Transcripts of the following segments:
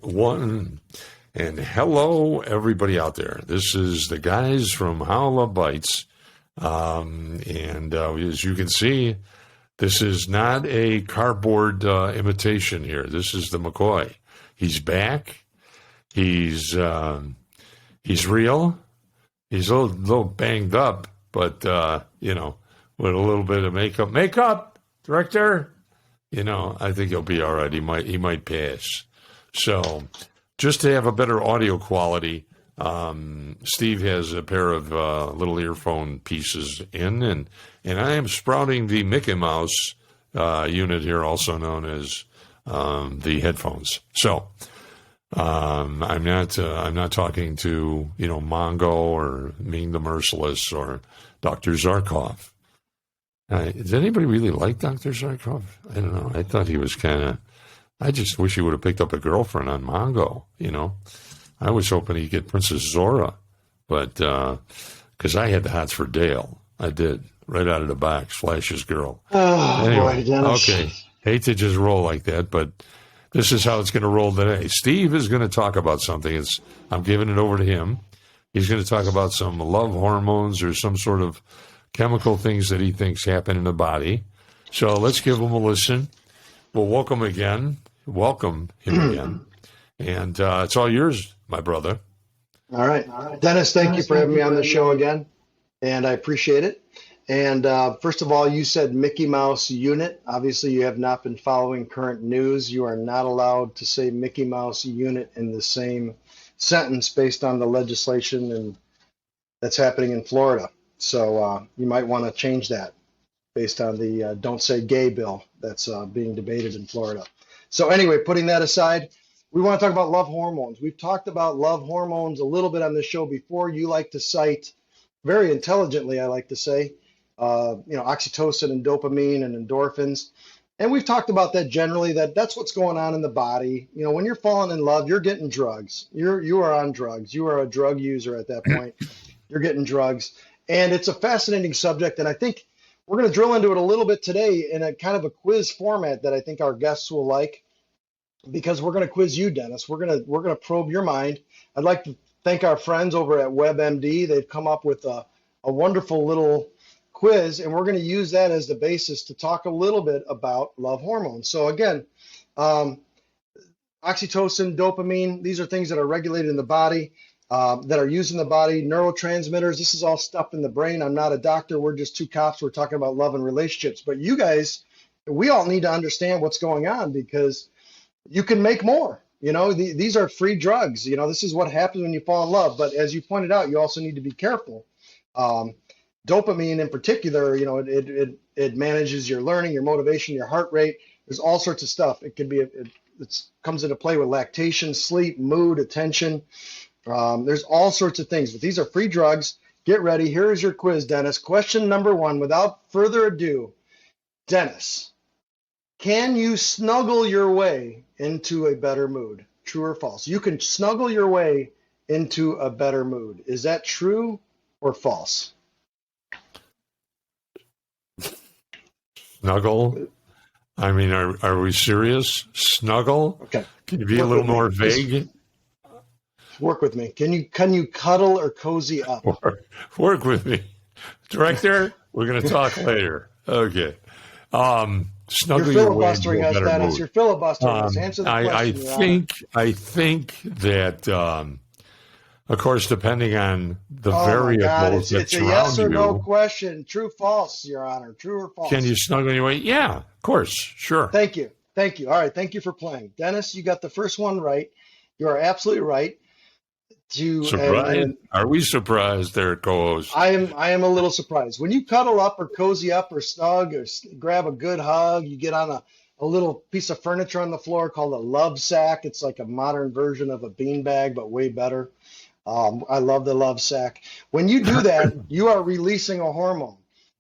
one. And hello, everybody out there. This is the guys from How Love Bites. As you can see, this is not a cardboard imitation here. This is the McCoy. He's back. He's real. He's a little banged up, but, with a little bit of makeup. Makeup, director! I think he'll be all right. He might pass. So, just to have a better audio quality, Steve has a pair of little earphone pieces in, and I am sprouting the Mickey Mouse unit here, also known as the headphones. So, I'm not talking to Mongo or Ming the Merciless or Dr. Zarkov. Does anybody really like Dr. Zarkov? I don't know. I thought he was I just wish he would have picked up a girlfriend on Mongo, I was hoping he'd get Princess Zora, but, because I had the hots for Dale. I did, right out of the box, Flash's girl. Oh, anyway, boy, Dennis. Okay. Hate to just roll like that, but this is how it's going to roll today. Steve is going to talk about something. I'm giving it over to him. He's going to talk about some love hormones or some sort of chemical things that he thinks happen in the body. So let's give him a listen. We'll welcome him again. And it's all yours, my brother. All right. Dennis, thank you for having me on the show again, and I appreciate it. And first of all, you said Mickey Mouse unit. Obviously, you have not been following current news. You are not allowed to say Mickey Mouse unit in the same sentence based on the legislation and that's happening in Florida. So you might want to change that based on the Don't Say Gay bill that's being debated in Florida. So anyway, putting that aside, we want to talk about love hormones. We've talked about love hormones a little bit on the show before. You like to cite, very intelligently, I like to say, oxytocin and dopamine and endorphins. And we've talked about that generally, that's what's going on in the body. When you're falling in love, you're getting drugs. You are on drugs. You are a drug user at that point. You're getting drugs. And it's a fascinating subject, and I think we're going to drill into it a little bit today in a kind of a quiz format that I think our guests will like, because we're going to quiz you, Dennis. We're going to probe your mind. I'd like to thank our friends over at WebMD. They've come up with a wonderful little quiz, and we're going to use that as the basis to talk a little bit about love hormones. So again, oxytocin, dopamine, these are things that are regulated in the body. That are used in the body, neurotransmitters. This is all stuff in the brain. I'm not a doctor. We're just two cops. We're talking about love and relationships. But you guys, we all need to understand what's going on, because you can make more. These are free drugs. This is what happens when you fall in love. But as you pointed out, you also need to be careful. Dopamine in particular, it manages your learning, your motivation, your heart rate. There's all sorts of stuff. It can be, it comes into play with lactation, sleep, mood, attention. There's all sorts of things, but these are free drugs. Get ready. Here is your quiz, Dennis. Question number 1, without further ado, Dennis, can you snuggle your way into a better mood? True or false? You can snuggle your way into a better mood. Is that true or false? Snuggle? I mean, are we serious? Snuggle? Okay. Can you be a little more vague? Work with me. Can you cuddle or cozy up? Work with me. Director, we're going to talk later. Okay. Snuggle your way into a better mood. You're filibustering us. Answer the question. I think that, of course, depending on the variables that surround you. It's a yes or no question. True, false, Your Honor. True or false? Can you snuggle your way? Yeah, of course. Sure. Thank you. All right. Thank you for playing. Dennis, you got the first one right. You are absolutely right. Surprised? Are we surprised there, co-host? I am a little surprised. When you cuddle up or cozy up or snug or grab a good hug, you get on a little piece of furniture on the floor called a love sack. It's like a modern version of a beanbag, but way better. I love the love sack. When you do that, you are releasing a hormone,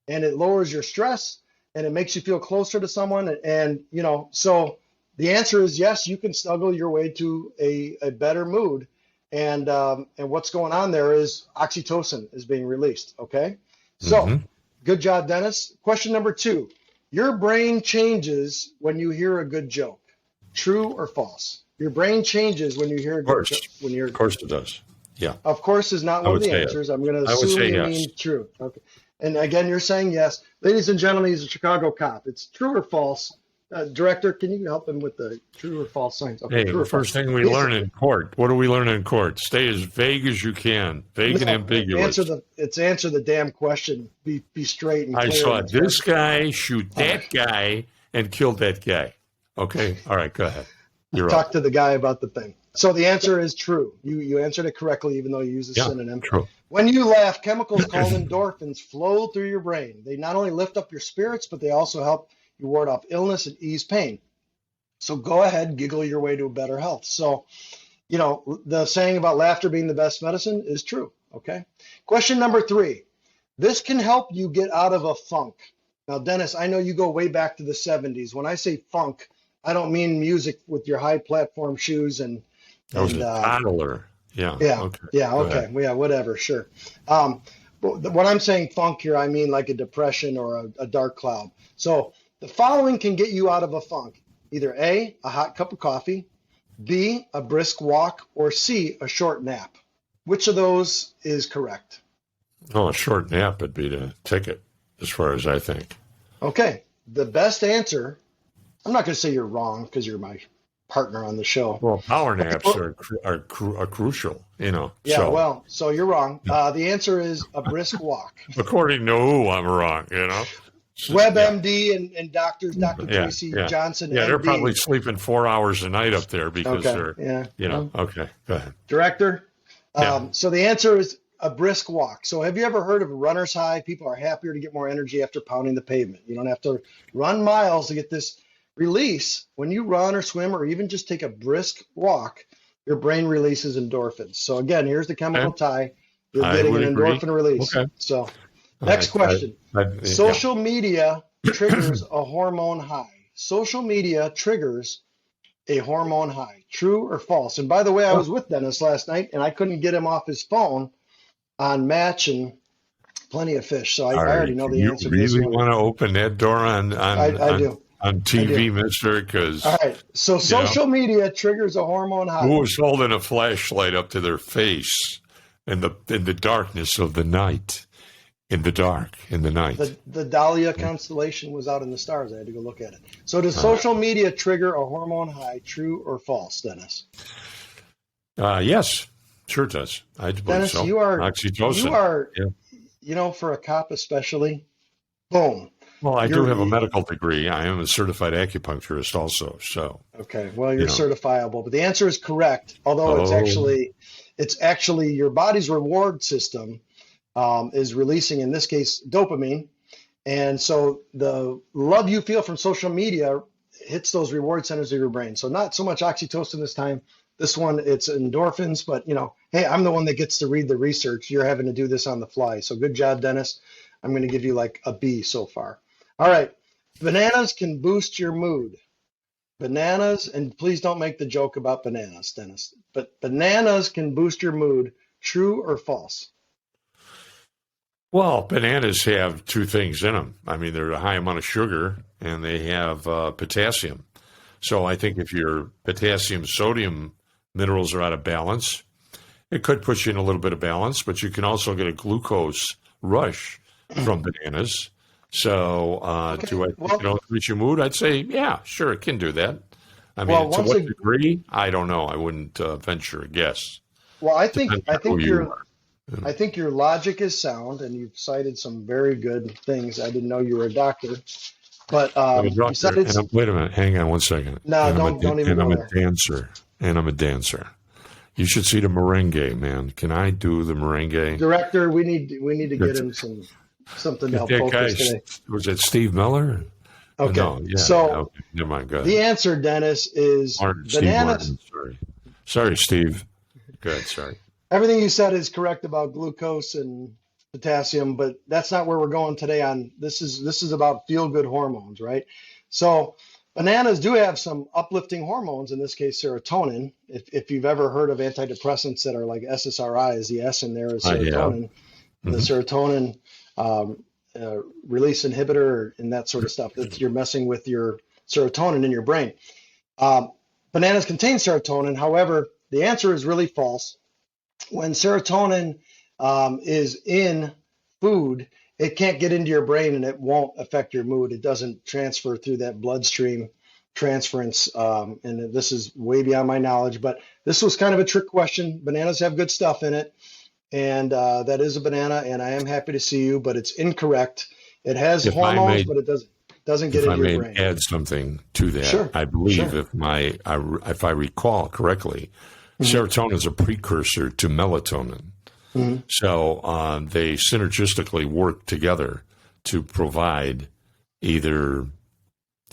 and it lowers your stress, and it makes you feel closer to someone. And so the answer is yes, you can snuggle your way to a better mood. And what's going on there is oxytocin is being released. Okay. So good job, Dennis. Question number 2, your brain changes when you hear a good joke. True or false? Your brain changes when you hear Of course. when you're. Of course it does. Yeah. Of course is not I one of would the say answers. I'm going to I would assume say you yes. mean true. Okay. And again, you're saying yes. Ladies and gentlemen, he's a Chicago cop. It's true or false? Director, can you help him with the true or false signs? Okay, Hey, true the or first false. thing we learn in court. What do we learn in court? Stay as vague as you can. Vague and ambiguous. Answer the damn question. Be straight and clear. I saw this guy shoot that guy and killed that guy. Okay. All right. Go ahead. You're Talk up. to the guy about the thing. So the answer is true. You answered it correctly, even though you use a synonym. True. When you laugh, chemicals called endorphins flow through your brain. They not only lift up your spirits, but they also help you ward off illness and ease pain. So go ahead, giggle your way to better health. So, the saying about laughter being the best medicine is true. Okay. Question number 3. This can help you get out of a funk. Now, Dennis, I know you go way back to the 70s. When I say funk, I don't mean music with your high platform shoes and That was a toddler. Yeah. Yeah. Okay. Yeah. Okay. Yeah. Whatever. Sure. But when I'm saying funk here, I mean like a depression or a dark cloud. So the following can get you out of a funk: either A, a hot cup of coffee, B, a brisk walk, or C, a short nap. Which of those is correct? Oh, a short nap would be the ticket, as far as I think. Okay. The best answer. I'm not going to say you're wrong because you're my partner on the show. Well, power naps are crucial, Yeah, So, so you're wrong. The answer is a brisk walk. according to who, I'm wrong, So, WebMD and doctors, Dr. Yeah, Tracy yeah. Johnson, Yeah, they're MD. probably sleeping 4 hours a night up there because okay, go ahead. Director. Yeah. So the answer is a brisk walk. So have you ever heard of a runner's high? People are happier to get more energy after pounding the pavement. You don't have to run miles to get this release. When you run or swim or even just take a brisk walk, your brain releases endorphins. So again, here's the chemical tie. You're getting an endorphin release. Okay. So next question. Social media triggers a hormone high. Social media triggers a hormone high. True or false? And by the way, I was with Dennis last night and I couldn't get him off his phone on Match and Plenty of Fish. So I already know the answer. You really want to open that door I do. On TV, mister? Because all right. So social media triggers a hormone high. Who was holding a flashlight up to their face in the darkness of the night? In the dark, in the night. The Dahlia constellation was out in the stars. I had to go look at it. So does social media trigger a hormone high? True or false, Dennis? Yes, sure does. I believe Dennis, so. you are Oxytocin. For a cop especially, boom. Well, I do have a medical degree. I am a certified acupuncturist also. So okay, well, you're certifiable, but the answer is correct. Although it's actually your body's reward system is releasing, in this case, dopamine, and so the love you feel from social media hits those reward centers of your brain. So not so much oxytocin this time. This one, it's endorphins, but hey, I'm the one that gets to read the research. You're having to do this on the fly. So good job, Dennis. I'm going to give you like a B so far. All right. Bananas can boost your mood. Bananas, and please don't make the joke about bananas, Dennis, but bananas can boost your mood. True or false? Well, bananas have two things in them. I mean, they're a high amount of sugar and they have potassium. So I think if your potassium, sodium minerals are out of balance, it could put you in a little bit of balance, but you can also get a glucose rush from bananas. So do I think it'll increase your mood? I'd say, yeah, sure, it can do that. I mean, to what degree? I don't know. I wouldn't venture a guess. Well, I think your logic is sound, and you've cited some very good things. I didn't know you were a doctor, but you cited. Wait a minute. Hang on one second. No, don't even go there. And I'm a dancer. You should see the merengue, man. Can I do the merengue? Director, we need to get him something to help focus today. Was it Steve Miller? Okay. No, yeah. So okay. Never mind. Go ahead. The answer, Dennis, is bananas. Sorry, Steve. Good. Sorry. Everything you said is correct about glucose and potassium, but that's not where we're going today. This is about feel-good hormones, right? So bananas do have some uplifting hormones, in this case, serotonin. If you've ever heard of antidepressants that are like SSRIs, the S in there is serotonin. Mm-hmm. The serotonin release inhibitor and that sort of stuff. You're messing with your serotonin in your brain. Bananas contain serotonin. However, the answer is really false. When serotonin is in food, it can't get into your brain and it won't affect your mood. It doesn't transfer through that bloodstream transference. And this is way beyond my knowledge, but this was kind of a trick question. Bananas have good stuff in it, and that is a banana, and I am happy to see you, but it's incorrect. It has If I hormones, may, but it doesn't get if I into your may brain. add something to that, Sure, I believe sure. if I recall correctly, serotonin is a precursor to melatonin. Mhm. So they synergistically work together to provide either.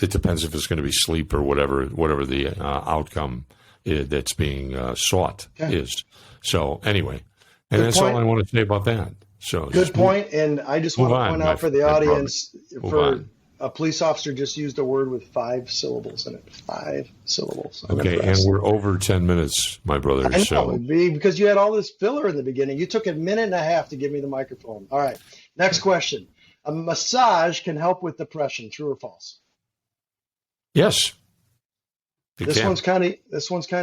It depends if it's going to be sleep or whatever the outcome that's being sought Okay. is. So anyway, and Good that's all point. I want to say about that. So Good just point. And I just move want to on, point out for the my brother. audience, Move for on. a police officer just used a word with 5 syllables in it. 5 syllables. I'm Okay, and impressed. we're over 10 minutes, my brother. I know, So because you had all this filler in the beginning. You took a minute and a half to give me the microphone. All right. Next question. A massage can help with depression. True or false? yes, it This can. one's kind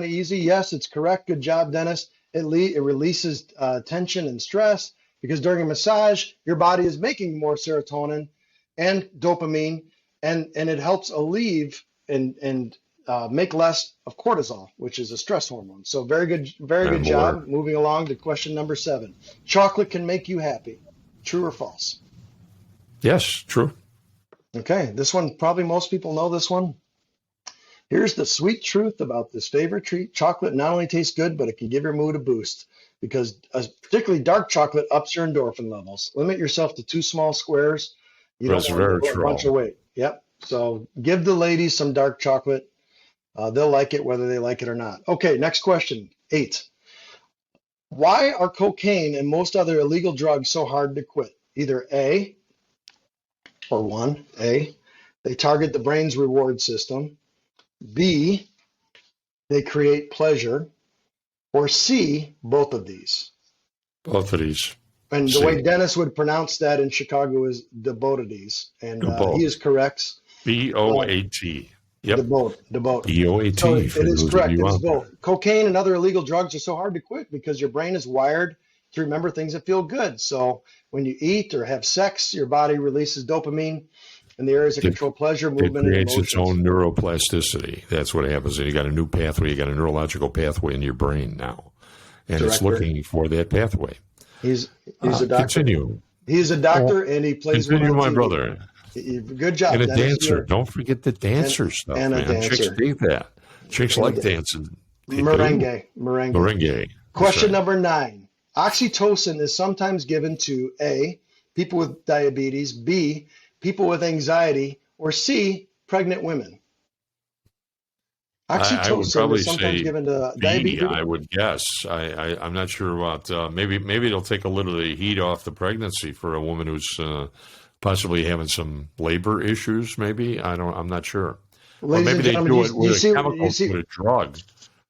of easy. Yes, it's correct. Good job, Dennis. It releases tension and stress because during a massage, your body is making more serotonin and dopamine, and it helps alleviate and make less of cortisol, which is a stress hormone. So very good I'm job. aware. Moving along to question number 7. Chocolate can make you happy. True or false? Yes, true. Okay, this one probably most people know this one. Here's the sweet truth about this favorite treat. Chocolate not only tastes good, but it can give your mood a boost because particularly dark chocolate ups your endorphin levels. Limit yourself to 2 small squares. You don't want to gain a bunch of Resveratrol. weight. Yep. So give the ladies some dark chocolate. They'll like it whether they like it or not. Okay, next question. 8. Why are cocaine and most other illegal drugs so hard to quit? Either A, or 1A, they target the brain's reward system. B, they create pleasure, or C, both of these. Both of these. And the See, way Dennis would pronounce that in Chicago is the both of these, and he both. is correct. BOAT. The Yep. both, the both. So BOAT it for is those of correct. you It is out there. both. Cocaine and other illegal drugs are so hard to quit because your brain is wired to remember things that feel good. So when you eat or have sex, your body releases dopamine in the areas that It, control pleasure, it movement, and creates its emotions. own neuroplasticity. That's what happens. And you got a new pathway. You got a neurological pathway in your brain now. And it's Director. looking for that pathway. He's a doctor. Continue. He's a doctor and he plays one Continue, on my TV. brother. Good job, And a Dennis. dancer. Don't forget the dancer stuff, and a man. Chicks dancer. dig that. Chicks And a like dan- dancing. They do. Merengue. Merengue. That's Question right. number 9. Oxytocin is sometimes given to A, people with diabetes, B, people with anxiety, or C, pregnant women. I would Oxytocin probably is sometimes say given to diabetes B, people. I would guess. I'm not sure about, maybe it'll take a little of the heat off the pregnancy for a woman who's possibly having some labor issues, maybe. I'm not sure. Or Ladies maybe and they gentlemen, do it with a you chemical, see, with a drug.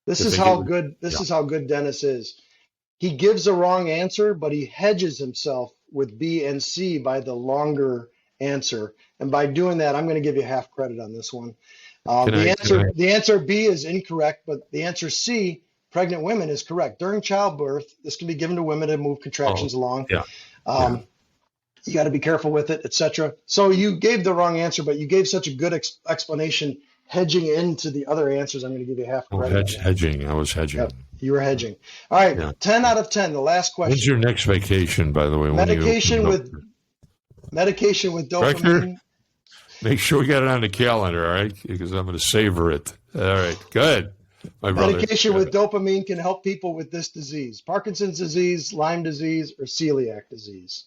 this If is they how get, good yeah. is how good Dennis is. He gives a wrong answer, but he hedges himself with B and C by the longer answer. And by doing that, I'm going to give you half credit on this one. Can I, The answer B is incorrect, but the answer C, pregnant women, is correct. During childbirth, this can be given to women to move contractions along. yeah, You got to be careful with it, etc. So you gave the wrong answer, but you gave such a good explanation, hedging into the other answers. I'm going to give you half credit on that. hedging. I was hedging. Yep, you were hedging. All right, Yeah. 10 out of 10. The last When's question. your next vacation, by the way? Medication with Director, dopamine. make sure we got it on the calendar, all right? Because I'm going to savor it. All right, good. My brother. Medication with dopamine can help people with this disease: Parkinson's disease, Lyme disease, or celiac disease.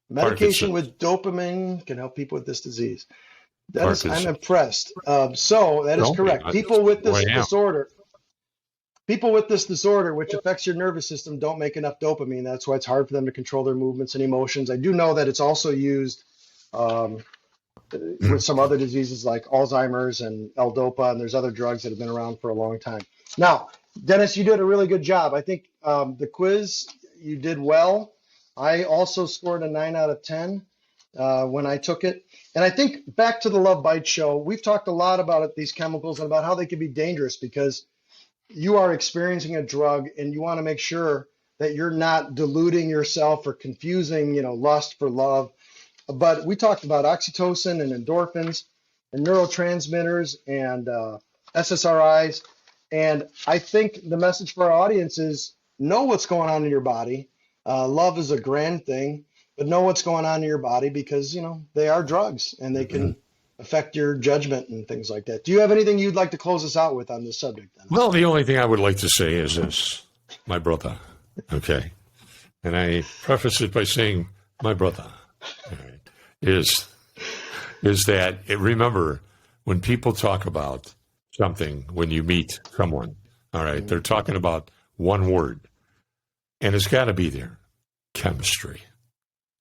Medication with dopamine can help people with this disease. Dennis, I'm impressed. So that is correct. People with this disorder, which affects your nervous system, don't make enough dopamine. That's why it's hard for them to control their movements and emotions. I do know that it's also used with some other diseases like Alzheimer's and L-Dopa, and there's other drugs that have been around for a long time. Now, Dennis, you did a really good job. I think the quiz, you did well. I also scored a 9 out of 10. when I took it. And I think back to the Love Bite show, we've talked a lot about it, these chemicals and about how they can be dangerous because you are experiencing a drug and you want to make sure that you're not deluding yourself or confusing, lust for love. But we talked about oxytocin and endorphins and neurotransmitters and SSRIs. And I think the message for our audience is know what's going on in your body. Love is a grand thing, but know what's going on in your body because, they are drugs and they can affect your judgment and things like that. Do you have anything you'd like to close us out with on this subject, Dennis? Well, the only thing I would like to say is this, my brother, okay? And I preface it by saying, my brother, all right, is that, remember, when people talk about something, when you meet someone, all right, they're talking about one word, and it's got to be there, chemistry.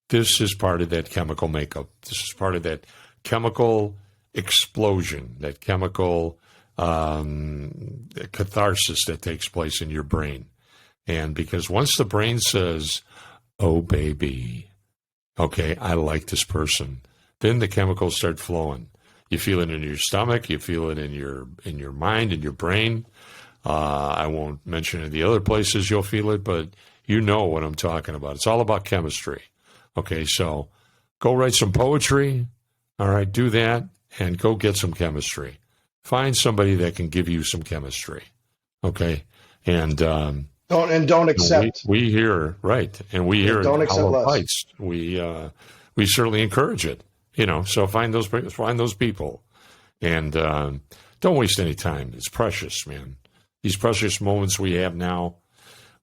This is part of that chemical makeup. This is part of that chemical explosion, that chemical catharsis that takes place in your brain. And because once the brain says, oh, baby, okay, I like this person, then the chemicals start flowing. You feel it in your stomach. You feel it in your mind, in your brain. I won't mention the other places you'll feel it, but you know what I'm talking about. It's all about chemistry. Okay, so go write some poetry. All right, do that and go get some chemistry. Find somebody that can give you some chemistry. Okay, and don't accept. We hear right, and we hear don't accept less. Bites. We certainly encourage it. So find those people, and don't waste any time. It's precious, man. These precious moments we have now,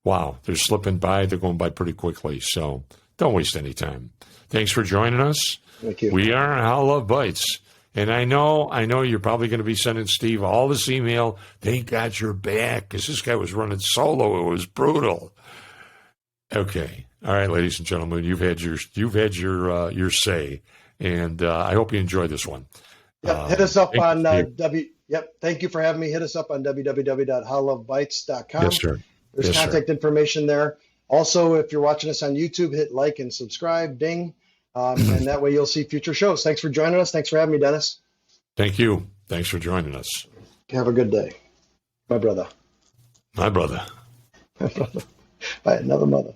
wow, they're slipping by. They're going by pretty quickly. So don't waste any time. Thanks for joining us. Thank you. We are How Love Bites. And I know you're probably going to be sending Steve all this email. They got your back because this guy was running solo. It was brutal. Okay. All right, ladies and gentlemen, you've had your say. And I hope you enjoy this one. Hit us up on thank you for having me. Hit us up on www.howlovebites.com. Yes, sir. There's contact information there. Also, if you're watching us on YouTube, hit like and subscribe, ding, and that way you'll see future shows. Thanks for joining us. Thanks for having me, Dennis. Thank you. Thanks for joining us. Have a good day. My brother. My brother. By another mother.